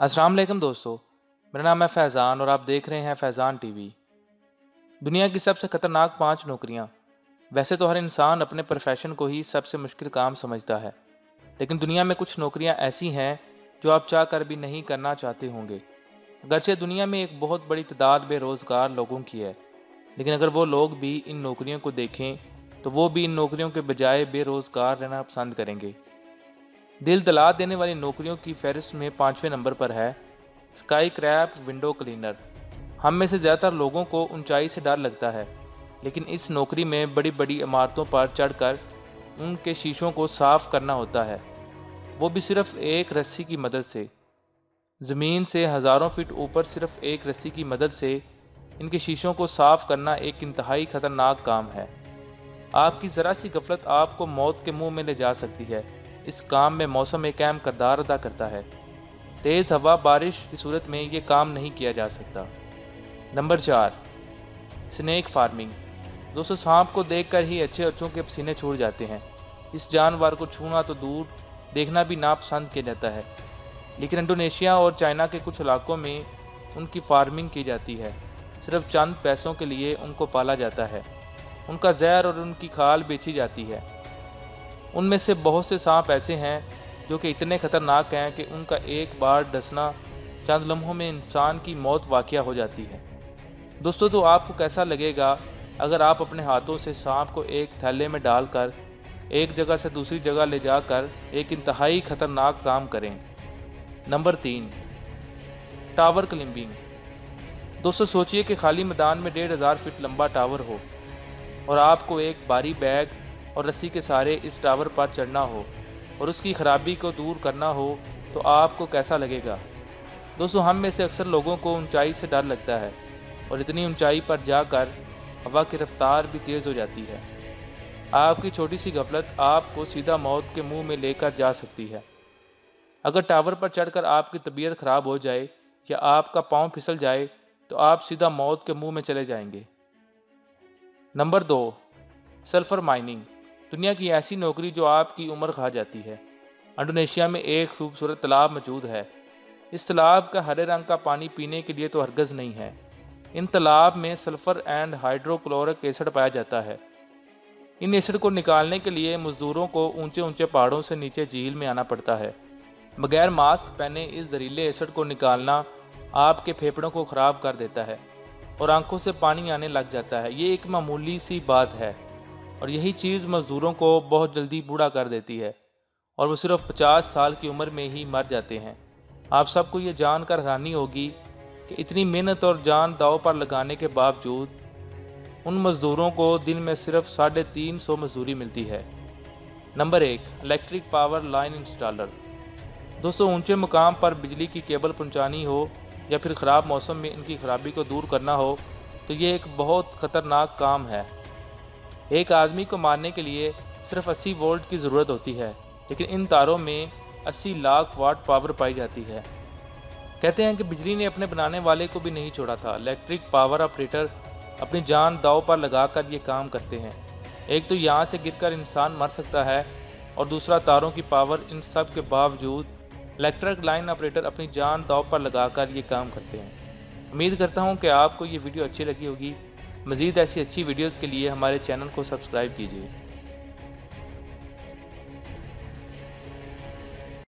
अस्सलाम वालेकुम दोस्तों, मेरा नाम है फैज़ान और आप देख रहे हैं फैज़ान टीवी। दुनिया की सबसे ख़तरनाक 5 नौकरियां। वैसे तो हर इंसान अपने प्रोफेशन को ही सबसे मुश्किल काम समझता है, लेकिन दुनिया में कुछ नौकरियां ऐसी हैं जो आप चाह कर भी नहीं करना चाहते होंगे। अगरचे दुनिया में एक बहुत बड़ी तादाद बेरोज़गार लोगों की है, लेकिन अगर वो लोग भी इन नौकरियों को देखें तो वो भी इन नौकरियों के बजाय बेरोज़गार रहना पसंद करेंगे। दिल दहला देने वाली नौकरियों की फहरिस्त में 5वें नंबर पर है स्काई क्रैप विंडो क्लीनर। हम में से ज़्यादातर लोगों को ऊंचाई से डर लगता है, लेकिन इस नौकरी में बड़ी बड़ी इमारतों पर चढ़कर उनके शीशों को साफ करना होता है, वो भी सिर्फ एक रस्सी की मदद से। ज़मीन से हज़ारों फीट ऊपर सिर्फ एक रस्सी की मदद से इनके शीशों को साफ करना एक इंतहाई ख़तरनाक काम है। आपकी ज़रा सी गफलत आपको मौत के मुंह में ले जा सकती है। इस काम में मौसम एक अहम किरदार अदा करता है। तेज़ हवा, बारिश की सूरत में ये काम नहीं किया जा सकता। Number 4, snake farming. दोस्तों, सांप को देखकर ही अच्छे अच्छों के पसीने छूट जाते हैं। इस जानवर को छूना तो दूर, देखना भी नापसंद किया जाता है, लेकिन इंडोनेशिया और चाइना के कुछ इलाकों में उनकी फार्मिंग की जाती है। सिर्फ चंद पैसों के लिए उनको पाला जाता है। उनका जहर और उनकी खाल बेची जाती है। उनमें से बहुत से सांप ऐसे हैं जो कि इतने खतरनाक हैं कि उनका एक बार डसना चंद लम्हों में इंसान की मौत वाक़या हो जाती है। दोस्तों, तो आपको कैसा लगेगा अगर आप अपने हाथों से सांप को एक थैले में डालकर एक जगह से दूसरी जगह ले जाकर एक इंतहाई खतरनाक काम करें। Number 3, tower climbing. दोस्तों, सोचिए कि खाली मैदान में 1500 फीट लंबा टावर हो और आपको एक भारी बैग और रस्सी के सहारे इस टावर पर चढ़ना हो और उसकी ख़राबी को दूर करना हो, तो आपको कैसा लगेगा। दोस्तों, हम में से अक्सर लोगों को ऊंचाई से डर लगता है और इतनी ऊंचाई पर जाकर हवा की रफ्तार भी तेज़ हो जाती है। आपकी छोटी सी गफलत आपको सीधा मौत के मुंह में लेकर जा सकती है। अगर टावर पर चढ़कर आपकी तबीयत ख़राब हो जाए या आपका पाँव फिसल जाए तो आप सीधा मौत के मुंह में चले जाएंगे। Number 2, sulphur mining. दुनिया की ऐसी नौकरी जो आपकी उम्र खा जाती है। इंडोनेशिया में एक खूबसूरत तालाब मौजूद है। इस तालाब का हरे रंग का पानी पीने के लिए तो हरगज़ नहीं है। इन तालाब में सल्फ़र एंड हाइड्रोक्लोरिक एसिड पाया जाता है। इन एसिड को निकालने के लिए मज़दूरों को ऊंचे ऊंचे पहाड़ों से नीचे झील में आना पड़ता है। बगैर मास्क पहने इस जहरीले एसिड को निकालना आपके फेफड़ों को ख़राब कर देता है और आंखों से पानी आने लग जाता है। ये एक मामूली सी बात है और यही चीज़ मज़दूरों को बहुत जल्दी बूढ़ा कर देती है और वो सिर्फ 50 साल की उम्र में ही मर जाते हैं। आप सबको ये जानकर हैरानी होगी कि इतनी मेहनत और जान दांव पर लगाने के बावजूद उन मज़दूरों को दिन में सिर्फ 350 मजदूरी मिलती है। Number 1, electric power line installer. दोस्तों, ऊंचे मुकाम पर बिजली की केबल पहुंचानी हो या फिर ख़राब मौसम में इनकी ख़राबी को दूर करना हो तो ये एक बहुत ख़तरनाक काम है। एक आदमी को मारने के लिए सिर्फ 80 वोल्ट की ज़रूरत होती है, लेकिन इन तारों में 80 लाख वाट पावर पाई जाती है। कहते हैं कि बिजली ने अपने बनाने वाले को भी नहीं छोड़ा था। इलेक्ट्रिक पावर ऑपरेटर अपनी जान दांव पर लगाकर ये काम करते हैं। एक तो यहाँ से गिरकर इंसान मर सकता है और दूसरा तारों की पावर। इन सब के बावजूद इलेक्ट्रिक लाइन ऑपरेटर अपनी जान दांव पर लगाकर ये काम करते हैं। उम्मीद करता हूँ कि आपको ये वीडियो अच्छी लगी होगी। मज़ीद ऐसी अच्छी वीडियोज़ के लिए हमारे चैनल को सब्सक्राइब कीजिए।